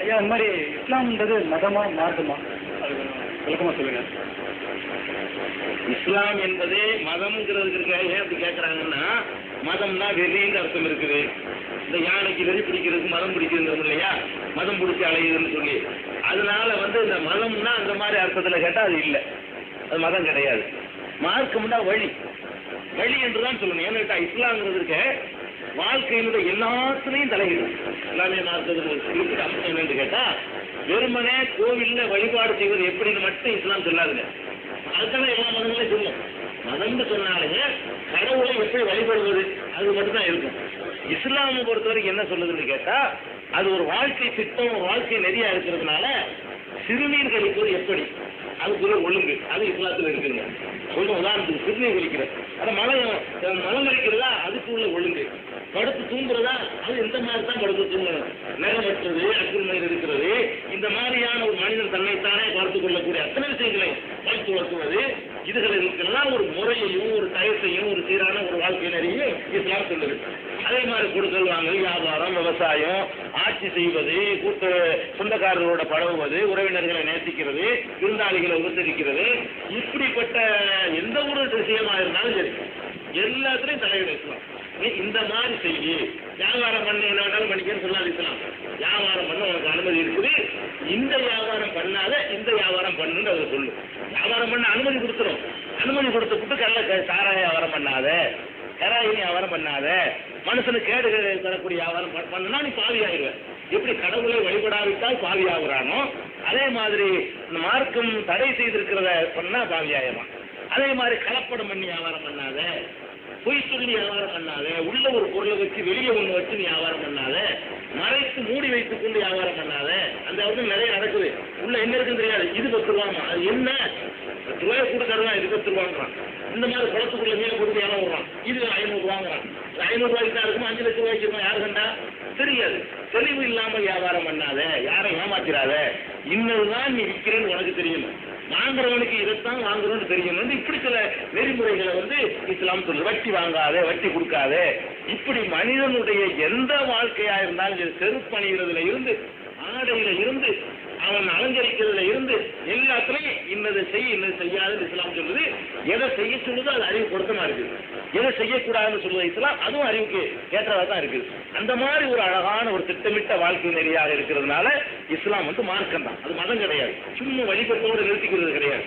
ஐயா இந்த மாதிரி இஸ்லாம்ன்றது மதமா மார்க்கமா, அது விளக்கமா சொல்லுங்க. இஸ்லாம் என்பது மதம்ங்கிறதுக்கு ஏன் அப்படி கேட்கறாங்கன்னா, மதம்னா வெறின்ற அர்த்தம் இருக்குது. இந்த யானைக்கு வெறி பிடிக்கிறதுக்கு மதம் பிடிக்கிறது இல்லையா, மதம் பிடிச்சி அலையுதுன்னு சொல்லி. அதனால இந்த மதம்னா அந்த மாதிரி அர்த்தத்தில் கேட்டால் அது இல்லை, அது மதம் கிடையாது. மார்க்கம்னா வழி, வழி என்றுதான் சொல்லணும். ஏன்னு கேட்டால் இஸ்லாம்ங்கிறதுக்கு வாழ்க்கையினுடைய எல்லாத்துலையும் தலையிடும். இஸ்லாமிய மார்க்கத்துக்கு அம்சம் என்னன்னு கேட்டா, வெறுமனே கோவில்ல வழிபாடு செய்வது எப்படின்னு மட்டும் இஸ்லாம் சொல்லாதுங்க. அதுக்கான எல்லா மதங்களையும் சொல்லும். மதம்னு சொன்னாலுங்க கடவுளை எப்படி வழிபடுவது அது மட்டும் தான் இருக்கும். இஸ்லாமை பொறுத்தவரைக்கும் என்ன சொல்லுதுன்னு கேட்டா, அது ஒரு வாழ்க்கை திட்டம், ஒரு வாழ்க்கை நெறியா இருக்கிறதுனால சிறுநீர் கழிப்பது எப்படி அதுக்குள்ள ஒழுங்கு அது இஸ்லாத்துல இருக்குங்க. கொஞ்சம் உதாரணத்துக்கு சிறுநீர் கழிக்கிறது, அந்த மலம் கழிக்கிறதா அதுக்கு உள்ள ஒழுங்கு. படுத்து தூங்குறதா அது எந்த மாதிரி தான் படுத்து தூங்கணும், நிறமற்றது, அக்குள் மயில் இருக்கிறது, இந்த மாதிரியான ஒரு மனிதன் தன்னைத்தானே பார்த்துக் கொள்ளக்கூடிய அத்தனை விஷயங்களை வளர்த்து வளர்த்துவது, இதுகள் இருக்கிறதா ஒரு முறையையும் ஒரு டயத்தையும் ஒரு சீரான ஒரு வாழ்க்கை நெறியும் இஸ்லாம் சொல்லுது. அதே மாதிரி கொடுக்கல் வாங்கல், வியாபாரம், விவசாயம், ஆட்சி செய்வது, கூட்டு சொந்தக்காரர்களோட பழகுவது, உறவினர்களை நேசிக்கிறது, விருந்தாளிகளை உபசரிக்கிறது, இப்படிப்பட்ட எந்த ஒரு விஷயமா இருந்தாலும் சரி எல்லாத்துலையும் தலையிட இஸ்லாம். இந்த மாதிரி செய்தி வியாபாரம் பண்ண என்ன வேணாலும் பண்ணிக்கன்னு சொல்லாது இஸ்லாம். வியாபாரம் பண்ண உனக்கு அனுமதி இருக்குது, இந்த வியாபாரம் பண்ணாத இந்த வியாபாரம் பண்ணுன்னு அதை சொல்லு. வியாபாரம் பண்ண அனுமதி கொடுத்துரும், அனுமதி கொடுத்துட்டு கல்ல சாராய வியாபாரம் பண்ணாத, கராயினி வியாபாரம் பண்ணாத, மனுஷனுக்கு கேடு தரக்கூடிய வியாபாரம் பண்ணா நீ பாவி ஆயிடுவேன். எப்படி கடவுளை வழிபடாவிட்டால் பாவி ஆகுறானோ அதே மாதிரி மார்க்கம் தடை செய்திருக்கிறத பண்ணா பாவி ஆயிடுவான். அதே மாதிரி கலப்படம் பண்ணி வியாபாரம் பண்ணாத, பொய் சொல்லி வியாபாரம் பண்ணாத, உள்ள ஒரு பொருளை வச்சு வெளியே ஒன்று வச்சு நீ வியாபாரம் பண்ணாத, மறைத்து மூடி வைத்துக் கொண்டு வியாபாரம் பண்ணாத. அந்த இடத்துல நிறைய நடக்குது, உள்ள என்ன இருக்குன்னு தெரியாது, இது 10 ரூபாமா, அது என்ன 10 ரூபாய் கூட தருவான், இது 10 ரூபாங்கிறான். இந்த மாதிரி குளத்துக்குள்ள மீன் கொடுத்து ஏன்னா விடுறான், இது 500 ரூபாங்கிறான். 500 ரூபாய்க்கு தான் இருக்குமா, 5 லட்சம் ரூபாய்க்கு இருக்கும், யாரு கண்டா தெரியாது. தெளிவு இல்லாமல் வியாபாரம் பண்ணாத, யாரை ஏமாத்திராத, இன்னதுதான் நீ விற்கிறேன்னு உனக்கு தெரியும், வாங்குறவனுக்கு இதைத்தான் வாங்குறோன்னு தெரியும். இப்படி சில நெறிமுறைகளை இஸ்லாம் சொல்லு. வட்டி வாங்காத, வட்டி கொடுக்காத, இப்படி மனிதனுடைய எந்த வாழ்க்கையா இருந்தாலும் செருப்பணிகிறதுல இருந்து, ஆடையில இருந்து, அவன் அலங்கரிக்கிறதுல இருந்து எல்லாத்துலையும் இன்னது செய் இன்னது செய்யாதுன்னு இஸ்லாம் சொல்லுது. எதை செய்ய சொல்லுதோ அது அறிவு பொருத்தமா இருக்குது, எதை செய்யக்கூடாதுன்னு சொல்லுவது இஸ்லாம் அதுவும் அறிவுக்கு ஏற்றதாக தான் இருக்குது. அந்த மாதிரி ஒரு அழகான ஒரு திட்டமிட்ட வாழ்க்கை நெறியாக இருக்கிறதுனால இஸ்லாம் மார்க்கம் தான், அது மதம் கிடையாது, சும்மா வழிபட்டோடு நிறுத்திக்கிறது கிடையாது.